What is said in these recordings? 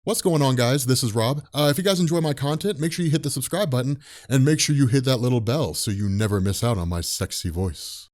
What's going on, guys? This is Rob. If you guys enjoy my content, make sure you hit the subscribe button and make sure you hit that little bell so you never miss out on my sexy voice.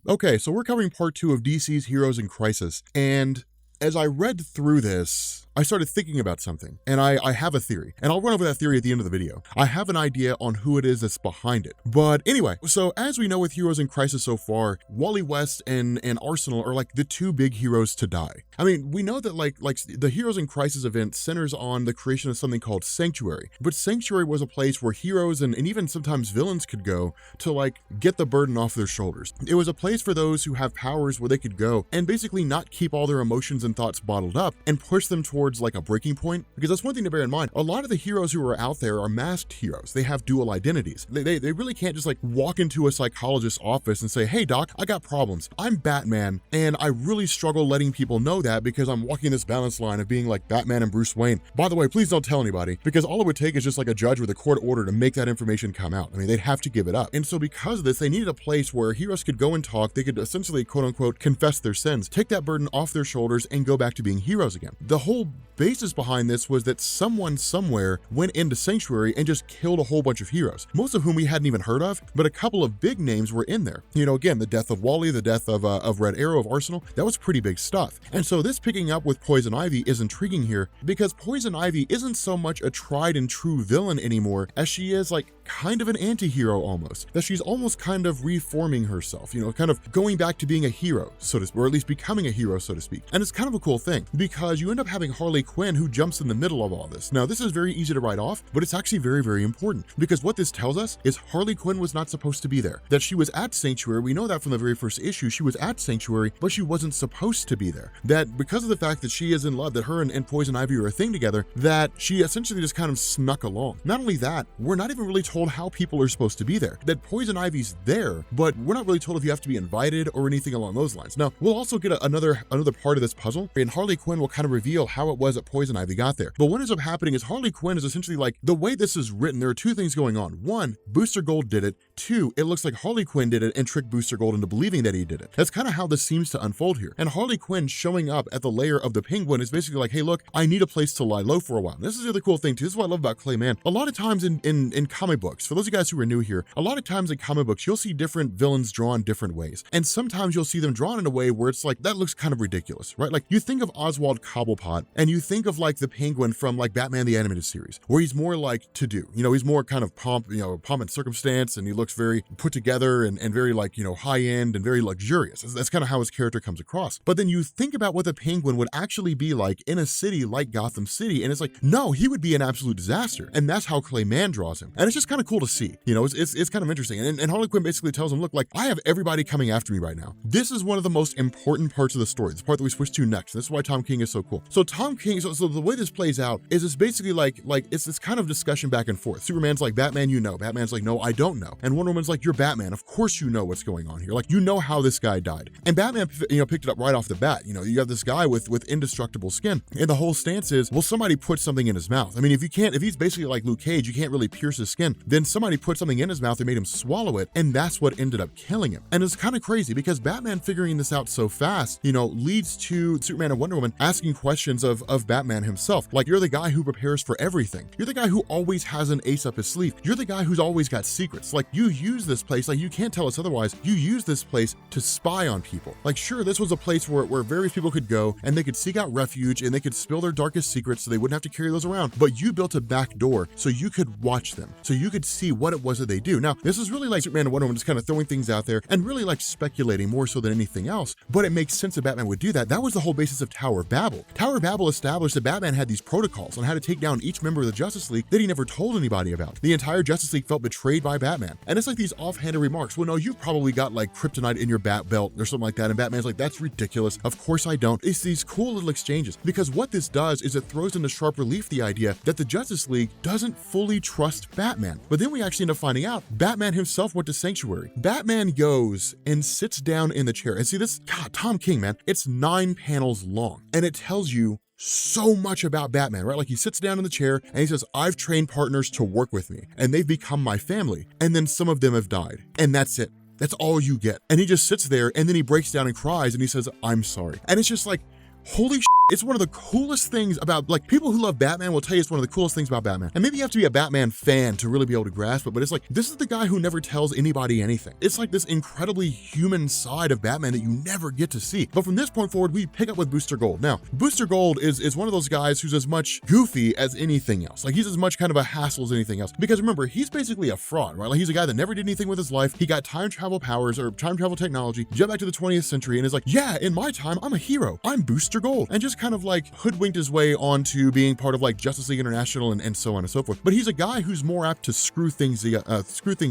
Okay, so we're covering part 2 of DC's Heroes in Crisis, and as I read through this, I started thinking about something, and I have a theory, and I'll run over that theory at the end of the video. I have an idea on who it is that's behind it. But anyway, so as we know with Heroes in Crisis so far, Wally West and Arsenal are like the two big heroes to die. I mean, we know that like the Heroes in Crisis event centers on the creation of something called Sanctuary, but Sanctuary was a place where heroes and even sometimes villains could go to like get the burden off their shoulders. It was a place for those who have powers where they could go and basically not keep all their emotions and thoughts bottled up and push them towards like a breaking point, because that's one thing to bear in mind. A lot of the heroes who are out there are masked heroes. They have dual identities. They really can't just like walk into a psychologist's office and say, hey doc, I got problems. I'm Batman and I really struggle letting people know that because I'm walking this balance line of being like Batman and Bruce Wayne. By the way, please don't tell anybody, because all it would take is just like a judge with a court order to make that information come out. I mean, they'd have to give it up. And so because of this, they needed a place where heroes could go and talk. They could essentially quote unquote confess their sins, take that burden off their shoulders and go back to being heroes again. The whole basis behind this was that someone somewhere went into Sanctuary and just killed a whole bunch of heroes, most of whom we hadn't even heard of, but a couple of big names were in there. You know, again, the death of Wally, the death of Red Arrow, of Arsenal, that was pretty big stuff. And so this picking up with Poison Ivy is intriguing here because Poison Ivy isn't so much a tried and true villain anymore as she is like kind of an anti-hero almost, that she's almost kind of reforming herself, you know, kind of going back to being a hero, so to speak, or at least becoming a hero, so to speak. And it's kind of a cool thing because you end up having Harley Quinn who jumps in the middle of all this. Now, this is very easy to write off, but it's actually very, very important because what this tells us is Harley Quinn was not supposed to be there, that she was at Sanctuary. We know that from the very first issue, she was at Sanctuary, but she wasn't supposed to be there. That because of the fact that she is in love, that her and Poison Ivy are a thing together, that she essentially just kind of snuck along. Not only that, we're not even really told how people are supposed to be there, that Poison Ivy's there, but we're not really told if you have to be invited or anything along those lines. Now, we'll also get another part of this puzzle, and Harley Quinn will kind of reveal how it was that Poison Ivy got there. But what ends up happening is Harley Quinn is essentially like, the way this is written, there are two things going on. One, Booster Gold did it. Two, it looks like Harley Quinn did it and tricked Booster Gold into believing that he did it. That's kind of how this seems to unfold here. And Harley Quinn showing up at the lair of the Penguin is basically like, hey, look, I need a place to lie low for a while. And this is the other cool thing too. This is what I love about Clay Mann. A lot of times in comic books, for those of you guys who are new here, a lot of times in comic books, you'll see different villains drawn different ways. And sometimes you'll see them drawn in a way where it's like, that looks kind of ridiculous, right? Like you think of Oswald Cobblepot and you think of like the Penguin from like Batman the Animated Series, where he's more like to do, you know, he's more kind of pomp and circumstance, and he looks very put together and very like, you know, high end and very luxurious. That's kind of how his character comes across. But then you think about what the Penguin would actually be like in a city like Gotham City, and it's like, no, he would be an absolute disaster. And that's how Clay Mann draws him. And it's just kind of cool to see, you know, it's kind of interesting. And Harley Quinn basically tells him, look, like I have everybody coming after me right now. This is one of the most important parts of the story, this part that we switch to next. This is why Tom King is so cool. So Tom King, so the way this plays out is it's basically like it's this kind of discussion back and forth. Superman's like, Batman, you know. Batman's like, no, I don't know. And Wonder Woman's like, you're Batman. Of course you know what's going on here. Like, you know how this guy died. And Batman, you know, picked it up right off the bat. You know, you have this guy with indestructible skin. And the whole stance is, well, somebody put something in his mouth. I mean, if he's basically like Luke Cage, you can't really pierce his skin. Then somebody put something in his mouth and made him swallow it. And that's what ended up killing him. And it's kind of crazy because Batman figuring this out so fast, you know, leads to Superman and Wonder Woman asking questions of Batman himself. Like, you're the guy who prepares for everything. You're the guy who always has an ace up his sleeve. You're the guy who's always got secrets. Like, you use this place, like you can't tell us otherwise. You use this place to spy on people. Like, sure, this was a place where various people could go and they could seek out refuge and they could spill their darkest secrets so they wouldn't have to carry those around. But you built a back door so you could watch them, so you could see what it was that they do. Now, this is really like Superman and Wonder Woman just kind of throwing things out there and really like speculating more so than anything else. But it makes sense that Batman would do that. That was the whole basis of Tower of Babel. Tower of Babel established that Batman had these protocols on how to take down each member of the Justice League that he never told anybody about. The entire Justice League felt betrayed by Batman. And it's like these offhanded remarks. Well, no, you probably got like kryptonite in your bat belt or something like that. And Batman's like, that's ridiculous. Of course I don't. It's these cool little exchanges, because what this does is it throws into sharp relief the idea that the Justice League doesn't fully trust Batman. But then we actually end up finding out Batman himself went to Sanctuary. Batman goes and sits down in the chair. And see this, God, Tom King, man, it's 9 panels long. And it tells you so much about Batman, right? Like he sits down in the chair and he says, I've trained partners to work with me and they've become my family. And then some of them have died. And that's it. That's all you get. And he just sits there and then he breaks down and cries and he says, I'm sorry. And it's just like, holy shit, It's one of the coolest things about, like, people who love Batman will tell you it's one of the coolest things about Batman. And maybe you have to be a Batman fan to really be able to grasp it, but it's like, this is the guy who never tells anybody anything. It's like this incredibly human side of Batman that you never get to see. But from this point forward, we pick up with Booster Gold. Now, Booster Gold is one of those guys who's as much goofy as anything else. Like, he's as much kind of a hassle as anything else. Because remember, he's basically a fraud, right? Like, he's a guy that never did anything with his life. He got time travel powers or time travel technology, jumped back to the 20th century and is like, yeah, in my time, I'm a hero. I'm Booster Gold. And just kind of like hoodwinked his way onto being part of like Justice League International and so on and so forth. But he's a guy who's more apt to screw things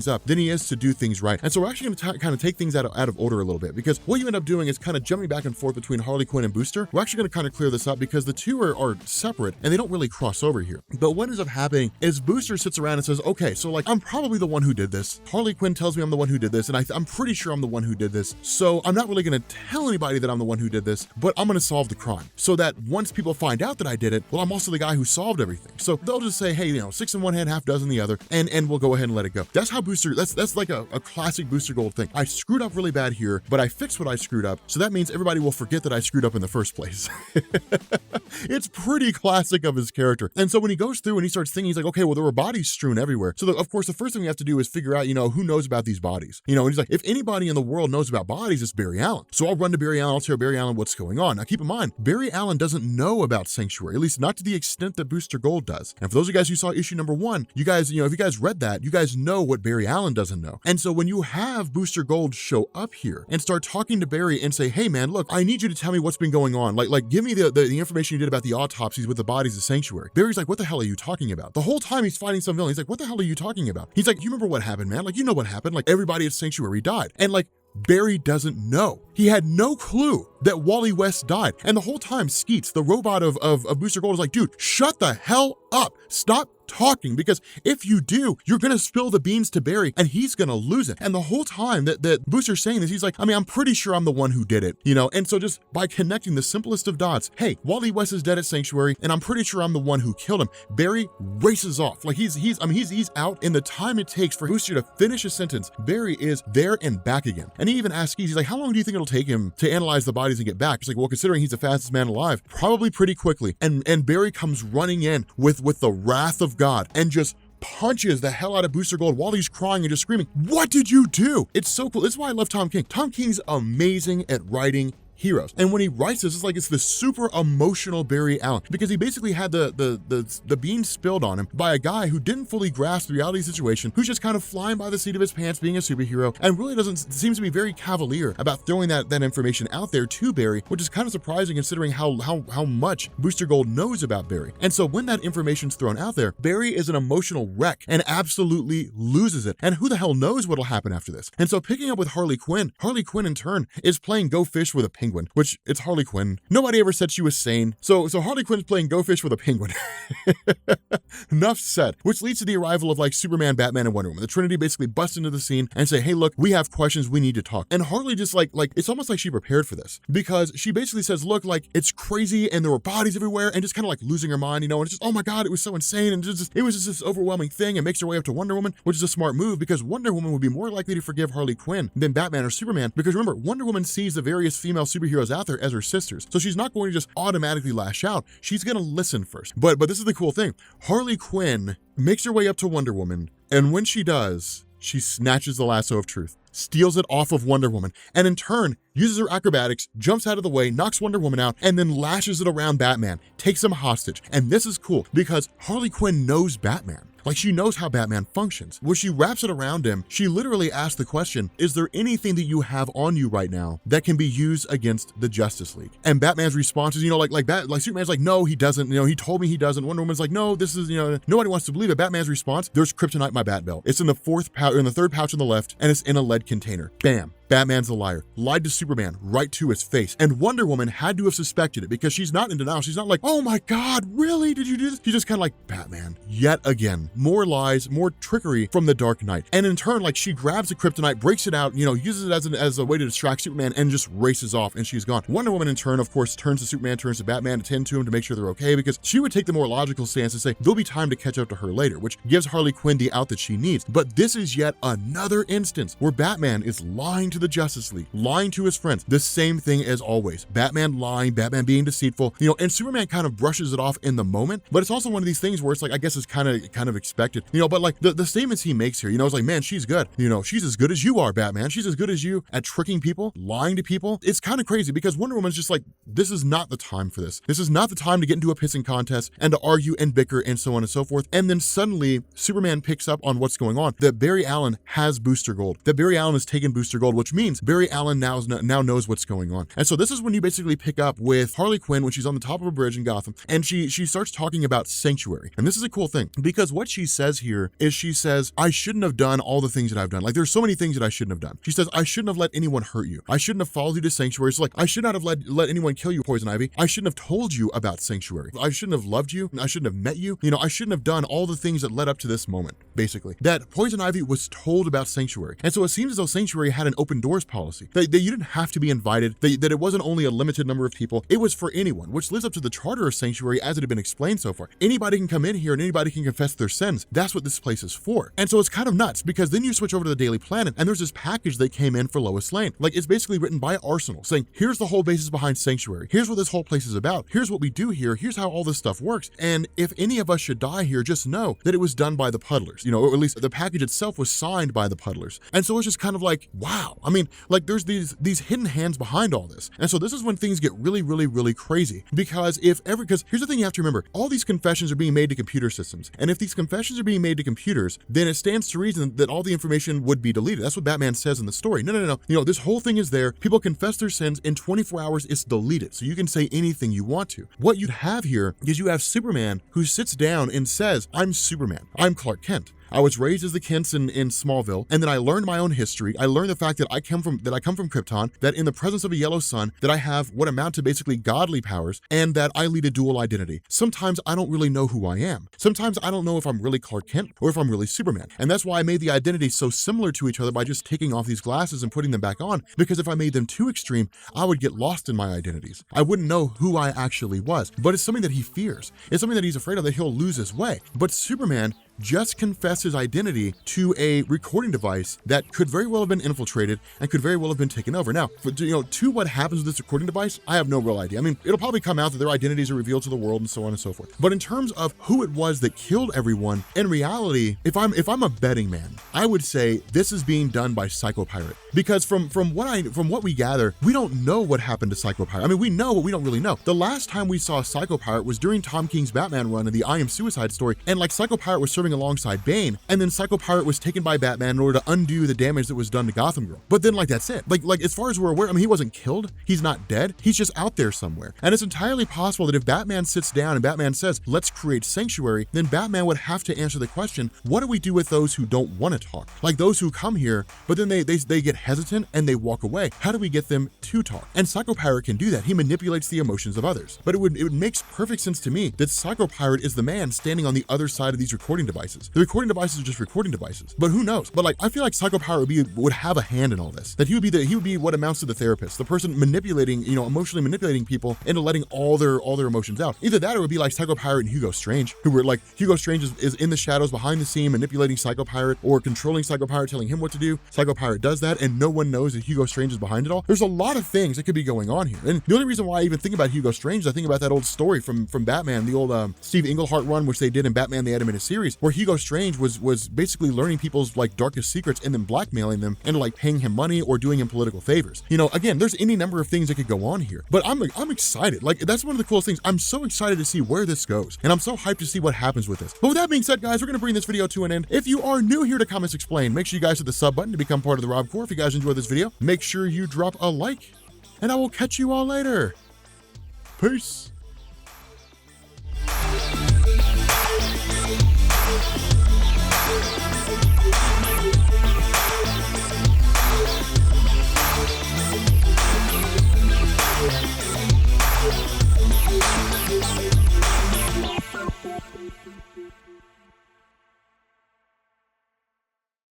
up than he is to do things right. And so we're actually going to kind of take things out of order a little bit, because what you end up doing is kind of jumping back and forth between Harley Quinn and Booster. We're actually going to kind of clear this up because the two are separate and they don't really cross over here. But what ends up happening is Booster sits around and says, okay, so like, I'm probably the one who did this. Harley Quinn tells me I'm the one who did this, and I'm pretty sure I'm the one who did this. So I'm not really going to tell anybody that I'm the one who did this, but I'm going to solve the crime so that once people find out that I did it, well, I'm also the guy who solved everything. So they'll just say, hey, 6 in one hand, half dozen in the other, and we'll go ahead and let it go. That's how Booster, that's like a classic Booster Gold thing. I screwed up really bad here, but I fixed what I screwed up. So that means everybody will forget that I screwed up in the first place. It's pretty classic of his character. And so when he goes through and he starts thinking, he's like, okay, well, there were bodies strewn everywhere. So of course, the first thing we have to do is figure out, who knows about these bodies. And he's like, if anybody in the world knows about bodies, it's Barry Allen. So I'll run to Barry Allen, I'll tell Barry Allen what's going on. Now keep in mind, Barry Allen doesn't know about Sanctuary, at least not to the extent that Booster Gold does. And for those of you guys who saw issue number 1, you guys, if you guys read that, you guys know what Barry Allen doesn't know. And so when you have Booster Gold show up here and start talking to Barry and say, hey man, look, I need you to tell me what's been going on. Like give me the information you did about the autopsies with the bodies of Sanctuary. Barry's like, what the hell are you talking about? The whole time he's fighting some villain. He's like, what the hell are you talking about? He's like, you remember what happened, man? Like, you know what happened? Like, everybody at Sanctuary died. And like, Barry doesn't know. He had no clue that Wally West died. And the whole time, Skeets, the robot of Booster Gold, is like, dude, shut the hell up. Stop talking, because if you do, you're gonna spill the beans to Barry and he's gonna lose it. And the whole time that Booster's saying this, he's like, I'm pretty sure I'm the one who did it, And so just by connecting the simplest of dots, hey, Wally West is dead at Sanctuary and I'm pretty sure I'm the one who killed him. Barry races off. Like he's out in the time it takes for Booster to finish a sentence. Barry is there and back again. And he even asks, he's like, how long do you think it'll take him to analyze the bodies and get back? He's like, well, considering he's the fastest man alive, probably pretty quickly. And Barry comes running in with the wrath of God and just punches the hell out of Booster Gold while he's crying and just screaming, what did you do? It's so cool. This is why I love Tom King. Tom King's amazing at writing heroes. And when he writes this, it's like it's the super emotional Barry Allen, because he basically had the beans spilled on him by a guy who didn't fully grasp the reality of the situation, who's just kind of flying by the seat of his pants being a superhero, and really seems to be very cavalier about throwing that information out there to Barry, which is kind of surprising considering how much Booster Gold knows about Barry. And so when that information's thrown out there, Barry is an emotional wreck and absolutely loses it. And who the hell knows what'll happen after this? And so picking up with Harley Quinn in turn is playing Go Fish with a penguin, which it's Harley Quinn. Nobody ever said she was sane. So Harley Quinn's playing Go Fish with a penguin. Enough said, which leads to the arrival of like Superman, Batman, and Wonder Woman. The Trinity basically bust into the scene and say, hey, look, we have questions, we need to talk. And Harley just like it's almost like she prepared for this, because she basically says, look, like it's crazy and there were bodies everywhere, and just kind of like losing her mind, and it's just, oh my God, it was so insane. And it was just this overwhelming thing, and makes her way up to Wonder Woman, which is a smart move, because Wonder Woman would be more likely to forgive Harley Quinn than Batman or Superman, because remember, Wonder Woman sees the various female superheroes out there as her sisters. So she's not going to just automatically lash out. She's going to listen first. But this is the cool thing. Harley Quinn makes her way up to Wonder Woman, and when she does, she snatches the lasso of truth, steals it off of Wonder Woman, and in turn uses her acrobatics, jumps out of the way, knocks Wonder Woman out, and then lashes it around Batman, takes him hostage. And this is cool because Harley Quinn knows Batman. Like, she knows how Batman functions. When she wraps it around him, she literally asks the question, is there anything that you have on you right now that can be used against the Justice League? And Batman's response is, like Superman's like, no, he doesn't. He told me he doesn't. Wonder Woman's like, no, this is, nobody wants to believe it. Batman's response, there's kryptonite in my bat belt. It's in the third pouch on the left, and it's in a lead container. Bam. Batman's a liar. Lied to Superman right to his face. And Wonder Woman had to have suspected it, because she's not in denial. She's not like, oh my God, really? Did you do this? She's just kind of like, Batman, yet again. More lies, more trickery from the Dark Knight. And in turn, like, she grabs the kryptonite, breaks it out, uses it as a way to distract Superman, and just races off, and she's gone. Wonder Woman in turn, of course, turns to Superman, turns to Batman to tend to him to make sure they're okay, because she would take the more logical stance and say, there'll be time to catch up to her later, which gives Harley Quinn the out that she needs. But this is yet another instance where Batman is lying to the Justice League, lying to his friends, the same thing as always. Batman lying, Batman being deceitful, and Superman kind of brushes it off in the moment, but it's also one of these things where it's like, I guess it's kind of expected, but like the statements he makes here, it's like, man, she's good, she's as good as you are, Batman. She's as good as you at tricking people, lying to people. It's kind of crazy because Wonder Woman's just like, this is not the time for this. This is not the time to get into a pissing contest and to argue and bicker and so on and so forth. And then suddenly Superman picks up on what's going on, that Barry Allen has Booster Gold, that Barry Allen has taken Booster Gold, which means Barry Allen now knows what's going on. And so this is when you basically pick up with Harley Quinn when she's on the top of a bridge in Gotham, and she starts talking about Sanctuary. And this is a cool thing because what she says here is, she says, I shouldn't have done all the things that I've done. Like, there's so many things that I shouldn't have done. She says, I shouldn't have let anyone hurt you. I shouldn't have followed you to Sanctuary. So like, I should not have let anyone kill you, Poison Ivy. I shouldn't have told you about Sanctuary. I shouldn't have loved you. I shouldn't have met you. I shouldn't have done all the things that led up to this moment, basically. That Poison Ivy was told about Sanctuary. And so it seems as though Sanctuary had an open doors policy, that you didn't have to be invited, that it wasn't only a limited number of people, it was for anyone, which lives up to the charter of Sanctuary as it had been explained so far. Anybody can come in here and anybody can confess their sins. That's what this place is for. And so it's kind of nuts because then you switch over to the Daily Planet and there's this package that came in for Lois Lane. Like, it's basically written by Arsenal saying, here's the whole basis behind Sanctuary. Here's what this whole place is about. Here's what we do here. Here's how all this stuff works. And if any of us should die here, just know that it was done by the Puddlers, or at least the package itself was signed by the Puddlers. And so it's just kind of like, wow. I mean, like, there's these hidden hands behind all this. And so this is when things get really, really, really crazy because because here's the thing you have to remember, all these confessions are being made to computer systems. And if these confessions are being made to computers, then it stands to reason that all the information would be deleted. That's what Batman says in the story. No. This whole thing is there. People confess their sins. In 24 hours, it's deleted. So you can say anything you want to. What you'd have here is you have Superman who sits down and says, I'm Superman. I'm Clark Kent. I was raised as the Kents in Smallville, and then I learned my own history. I learned the fact that I come from Krypton, that in the presence of a yellow sun, that I have what amount to basically godly powers, and that I lead a dual identity. Sometimes I don't really know who I am. Sometimes I don't know if I'm really Clark Kent or if I'm really Superman. And that's why I made the identities so similar to each other by just taking off these glasses and putting them back on, because if I made them too extreme, I would get lost in my identities. I wouldn't know who I actually was. But it's something that he fears. It's something that he's afraid of, that he'll lose his way. But Superman just confessed his identity to a recording device that could very well have been infiltrated and could very well have been taken over. Now, to what happens with this recording device, I have no real idea. I mean, it'll probably come out that their identities are revealed to the world and so on and so forth. But in terms of who it was that killed everyone, in reality, if I'm a betting man, I would say this is being done by Psycho Pirate. Because from what we gather, we don't know what happened to Psycho Pirate. I mean, we know, but we don't really know. The last time we saw Psycho Pirate was during Tom King's Batman run in the I Am Suicide story, and like Psycho Pirate was serving alongside Bane, and then Psycho Pirate was taken by Batman in order to undo the damage that was done to Gotham Girl. But then, like, that's it. Like as far as we're aware, I mean, he wasn't killed. He's not dead. He's just out there somewhere. And it's entirely possible that if Batman sits down and Batman says, let's create Sanctuary, then Batman would have to answer the question, what do we do with those who don't want to talk? Like those who come here, but then they get hesitant and they walk away. How do we get them to talk? And Psycho Pirate can do that. He manipulates the emotions of others. But it makes perfect sense to me that Psycho Pirate is the man standing on the other side of these recording devices. The recording devices are just recording devices. But who knows? But like, I feel like Psycho Pirate would have a hand in all this. That he would be what amounts to the therapist, the person manipulating, emotionally manipulating people into letting all their emotions out. Either that or it would be like Psycho Pirate and Hugo Strange, who were like, Hugo Strange is in the shadows behind the scene manipulating Psycho Pirate or controlling Psycho Pirate, telling him what to do. Psycho Pirate does that and no one knows that Hugo Strange is behind it all. There's a lot of things that could be going on here. And the only reason why I even think about Hugo Strange is I think about that old story from Batman, the old Steve Englehart run, which they did in Batman the Animated Series, where Hugo Strange was basically learning people's like darkest secrets and then blackmailing them and like paying him money or doing him political favors. Again, there's any number of things that could go on here. But I'm excited. Like, that's one of the coolest things. I'm so excited to see where this goes. And I'm so hyped to see what happens with this. But with that being said, guys, we're going to bring this video to an end. If you are new here to Comics Explained, make sure you guys hit the sub button to become part of the Rob Corps. If you guys enjoyed this video, make sure you drop a like. And I will catch you all later. Peace.